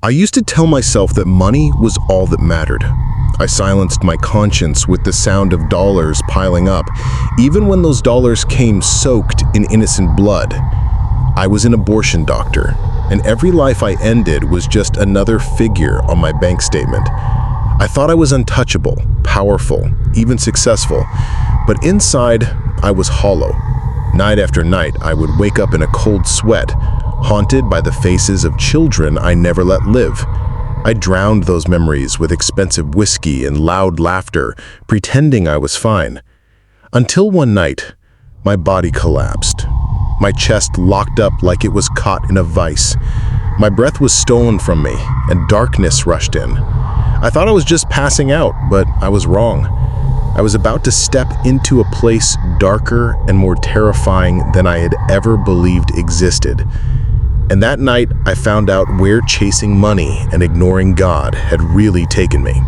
I used to tell myself that money was all that mattered. I silenced my conscience with the sound of dollars piling up, even when those dollars came soaked in innocent blood. I was an abortion doctor, and every life I ended was just another figure on my bank statement. I thought I was untouchable, powerful, even successful, but inside, I was hollow. Night after night, I would wake up in a cold sweat, haunted by the faces of children I never let live. I drowned those memories with expensive whiskey and loud laughter, pretending I was fine. Until one night, my body collapsed. My chest locked up like it was caught in a vice. My breath was stolen from me, and darkness rushed in. I thought I was just passing out, but I was wrong. I was about to step into a place darker and more terrifying than I had ever believed existed. And that night, I found out where chasing money and ignoring God had really taken me.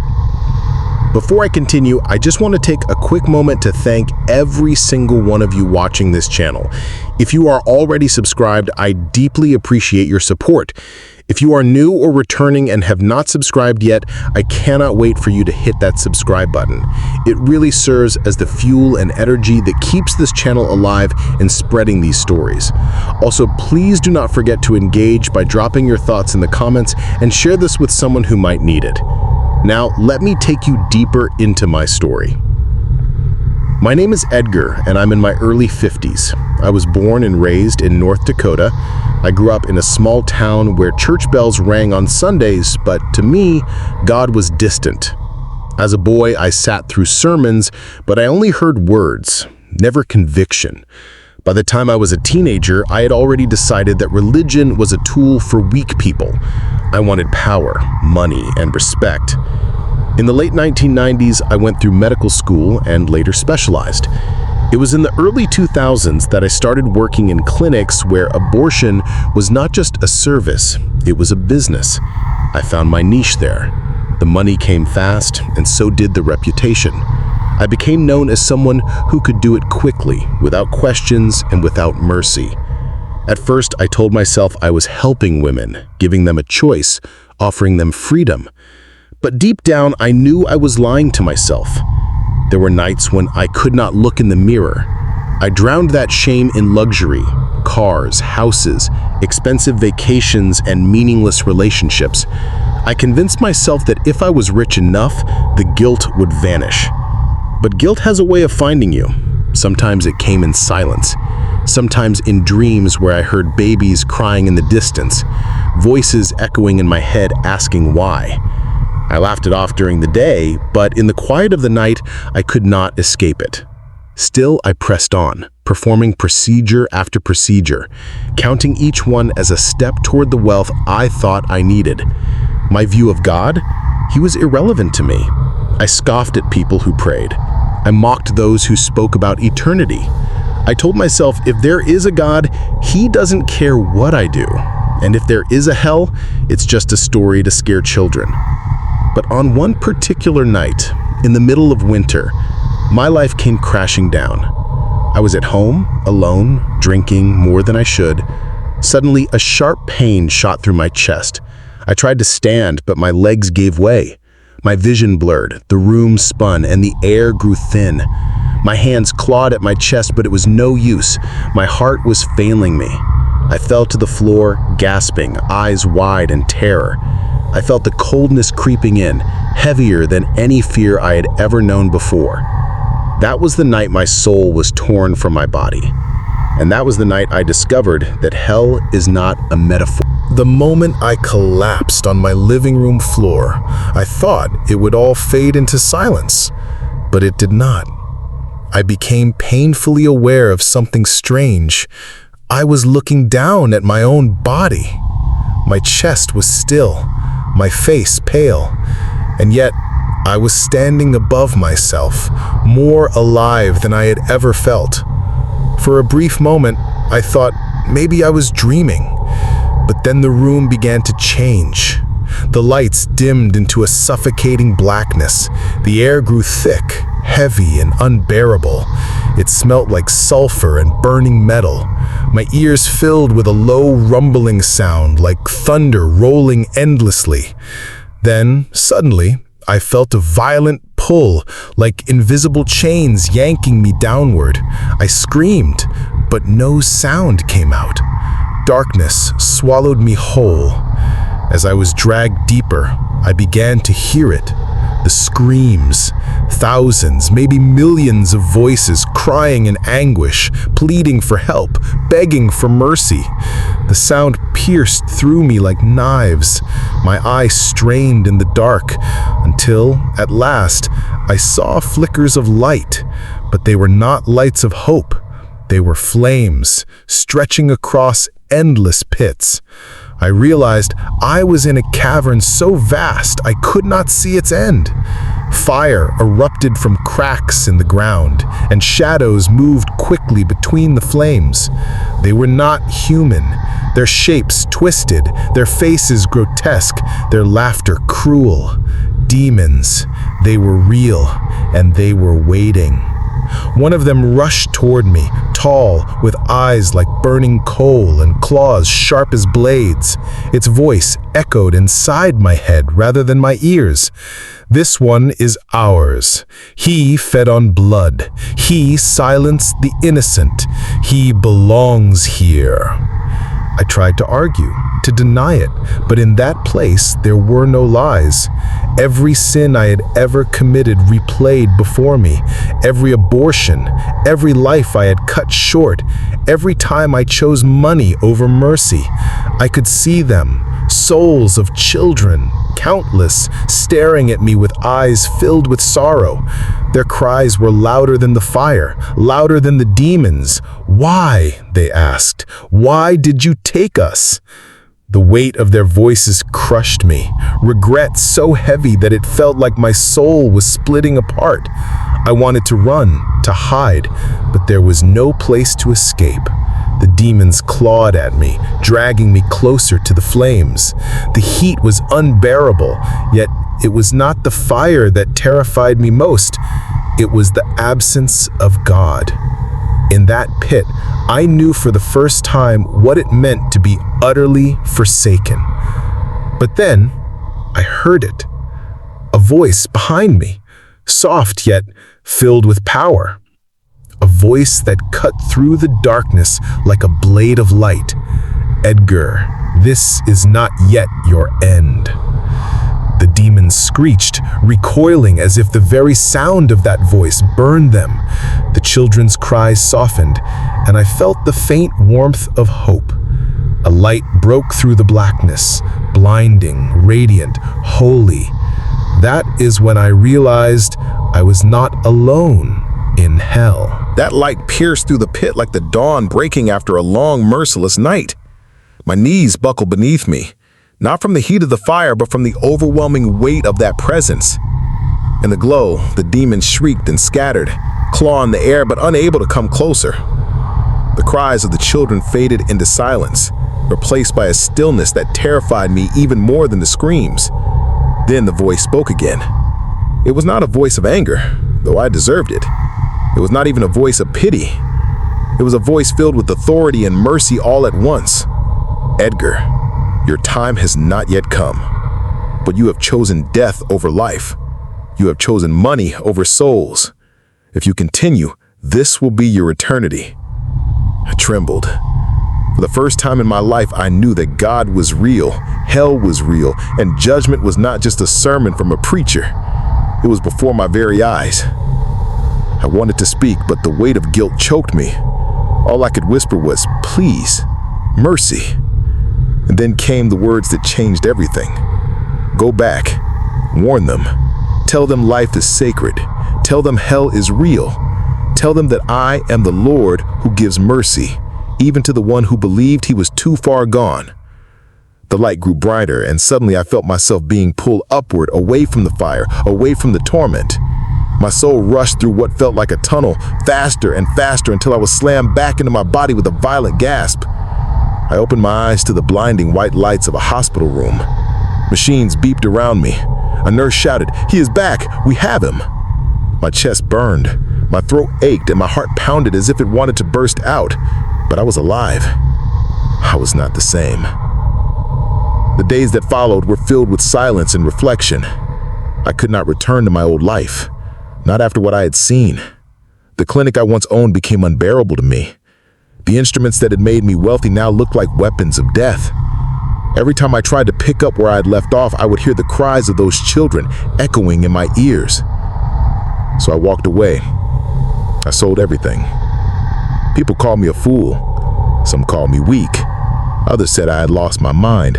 Before I continue, I just want to take a quick moment to thank every single one of you watching this channel. If you are already subscribed, I deeply appreciate your support. If you are new or returning and have not subscribed yet, I cannot wait for you to hit that subscribe button. It really serves as the fuel and energy that keeps this channel alive and spreading these stories. Also, please do not forget to engage by dropping your thoughts in the comments and share this with someone who might need it. Now, let me take you deeper into my story. My name is Edgar, and I'm in my early 50s. I was born and raised in North Dakota. I grew up in a small town where church bells rang on Sundays, but to me, God was distant. As a boy, I sat through sermons, but I only heard words, never conviction. By the time I was a teenager, I had already decided that religion was a tool for weak people. I wanted power, money, and respect. In the late 1990s, I went through medical school and later specialized. It was in the early 2000s that I started working in clinics where abortion was not just a service, it was a business. I found my niche there. The money came fast, and so did the reputation. I became known as someone who could do it quickly, without questions and without mercy. At first, I told myself I was helping women, giving them a choice, offering them freedom. But deep down, I knew I was lying to myself. There were nights when I could not look in the mirror. I drowned that shame in luxury, cars, houses, expensive vacations, and meaningless relationships. I convinced myself that if I was rich enough, the guilt would vanish. But guilt has a way of finding you. Sometimes it came in silence. Sometimes in dreams where I heard babies crying in the distance, voices echoing in my head asking why. I laughed it off during the day, but in the quiet of the night, I could not escape it. Still, I pressed on, performing procedure after procedure, counting each one as a step toward the wealth I thought I needed. My view of God? He was irrelevant to me. I scoffed at people who prayed. I mocked those who spoke about eternity. I told myself if there is a God, He doesn't care what I do. And if there is a hell, it's just a story to scare children. But on one particular night, in the middle of winter, my life came crashing down. I was at home, alone, drinking more than I should. Suddenly, a sharp pain shot through my chest. I tried to stand, but my legs gave way. My vision blurred, the room spun, and the air grew thin. My hands clawed at my chest, but it was no use. My heart was failing me. I fell to the floor, gasping, eyes wide in terror. I felt the coldness creeping in, heavier than any fear I had ever known before. That was the night my soul was torn from my body. And that was the night I discovered that hell is not a metaphor. The moment I collapsed on my living room floor, I thought it would all fade into silence, but it did not. I became painfully aware of something strange. I was looking down at my own body. My chest was still, my face pale, and yet I was standing above myself, more alive than I had ever felt. For a brief moment, I thought maybe I was dreaming, but then the room began to change. The lights dimmed into a suffocating blackness. The air grew thick, heavy, and unbearable. It smelt like sulfur and burning metal. my ears filled with a low rumbling sound like thunder rolling endlessly. Then, suddenly, I felt a violent pull, like invisible chains yanking me downward. I screamed, but no sound came out. Darkness swallowed me whole. As I was dragged deeper, I began to hear it. The screams, thousands, maybe millions of voices crying in anguish, pleading for help, begging for mercy. The sound pierced through me like knives. My eyes strained in the dark until, at last, I saw flickers of light, but they were not lights of hope. They were flames, stretching across endless pits. I realized I was in a cavern so vast I could not see its end. Fire erupted from cracks in the ground, and shadows moved quickly between the flames. They were not human, their shapes twisted, their faces grotesque, their laughter cruel. Demons. They were real, and they were waiting. One of them rushed toward me, tall, with eyes like burning coal and claws sharp as blades. Its voice echoed inside my head rather than my ears. This one is ours. He fed on blood. He silenced the innocent. He belongs here. I tried to argue, to deny it, but in that place there were no lies. Every sin I had ever committed replayed before me. Every abortion, every life I had cut short, every time I chose money over mercy. I could see them, souls of children, countless, staring at me with eyes filled with sorrow. Their cries were louder than the fire, louder than the demons. Why, they asked, why did you take us? The weight of their voices crushed me, regret so heavy that it felt like my soul was splitting apart. I wanted to run, to hide, but there was no place to escape. The demons clawed at me, dragging me closer to the flames. The heat was unbearable, yet it was not the fire that terrified me most. It was the absence of God. In that pit, I knew for the first time what it meant to be utterly forsaken. But then, I heard it. A voice behind me, soft yet filled with power. A voice that cut through the darkness like a blade of light. Edgar, this is not yet your end. The demons screeched, recoiling as if the very sound of that voice burned them. The children's cries softened, and I felt the faint warmth of hope. A light broke through the blackness, blinding, radiant, holy. That is when I realized I was not alone in hell. That light pierced through the pit like the dawn breaking after a long, merciless night. My knees buckled beneath me, not from the heat of the fire, but from the overwhelming weight of that presence. In the glow, the demons shrieked and scattered, clawing the air but unable to come closer. The cries of the children faded into silence, replaced by a stillness that terrified me even more than the screams. Then the voice spoke again. It was not a voice of anger, though I deserved it. It was not even a voice of pity. It was a voice filled with authority and mercy all at once. Edgar, your time has not yet come, but you have chosen death over life. You have chosen money over souls. If you continue, this will be your eternity. I trembled. For the first time in my life, I knew that God was real, hell was real, and judgment was not just a sermon from a preacher. It was before my very eyes. I wanted to speak, but the weight of guilt choked me. All I could whisper was, "Please, mercy." And then came the words that changed everything. Go back. Warn them. Tell them life is sacred. Tell them hell is real. Tell them that I am the Lord who gives mercy, even to the one who believed he was too far gone. The light grew brighter, and suddenly I felt myself being pulled upward, away from the fire, away from the torment. My soul rushed through what felt like a tunnel, faster and faster, until I was slammed back into my body with a violent gasp. I opened my eyes to the blinding white lights of a hospital room. Machines beeped around me. A nurse shouted, "He is back! We have him!" My chest burned. My throat ached and my heart pounded as if it wanted to burst out. but I was alive. I was not the same. The days that followed were filled with silence and reflection. I could not return to my old life, not after what I had seen. The clinic I once owned became unbearable to me. The instruments that had made me wealthy now looked like weapons of death. Every time I tried to pick up where I had left off, I would hear the cries of those children echoing in my ears. So I walked away. I sold everything. People called me a fool. Some called me weak. Others said I had lost my mind.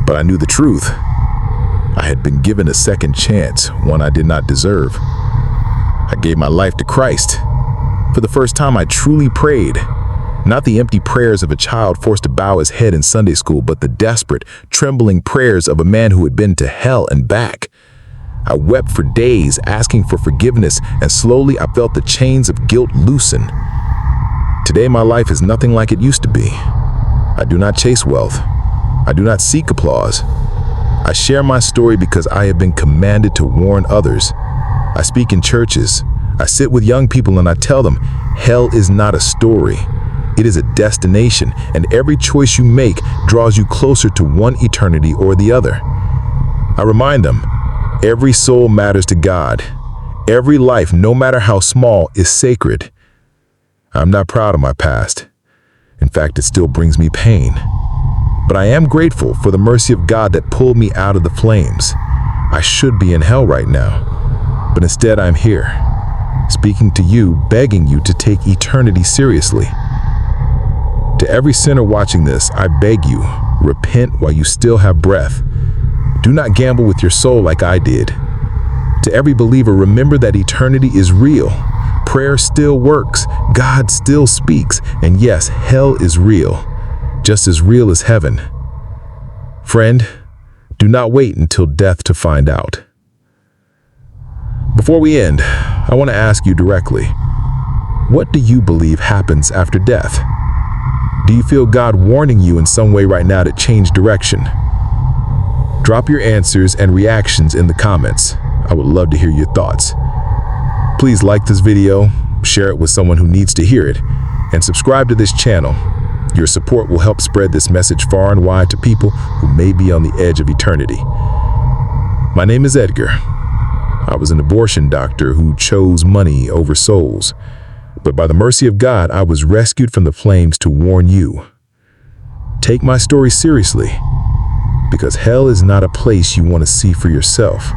But I knew the truth. I had been given a second chance, one I did not deserve. I gave my life to Christ. For the first time, I truly prayed. Not the empty prayers of a child forced to bow his head in Sunday school, but the desperate, trembling prayers of a man who had been to hell and back. I wept for days, asking for forgiveness, and slowly I felt the chains of guilt loosen. Today, my life is nothing like it used to be. I do not chase wealth. I do not seek applause. I share my story because I have been commanded to warn others. I speak in churches. I sit with young people and I tell them, hell is not a story. It is a destination, and every choice you make draws you closer to one eternity or the other. I remind them, every soul matters to God. Every life, no matter how small, is sacred. I'm not proud of my past. In fact, it still brings me pain. But I am grateful for the mercy of God that pulled me out of the flames. I should be in hell right now, but instead I'm here, speaking to you, begging you to take eternity seriously. To every sinner watching this, I beg you, repent while you still have breath. Do not gamble with your soul like I did. To every believer, remember that eternity is real. Prayer still works, God still speaks, and yes, hell is real, just as real as heaven. Friend, do not wait until death to find out. Before we end, I want to ask you directly, what do you believe happens after death? Do you feel God warning you in some way right now to change direction? Drop your answers and reactions in the comments. I would love to hear your thoughts. Please like this video, share it with someone who needs to hear it, and subscribe to this channel. Your support will help spread this message far and wide to people who may be on the edge of eternity. My name is Edgar. I was an abortion doctor who chose money over souls. But by the mercy of God, I was rescued from the flames to warn you. Take my story seriously, because hell is not a place you want to see for yourself.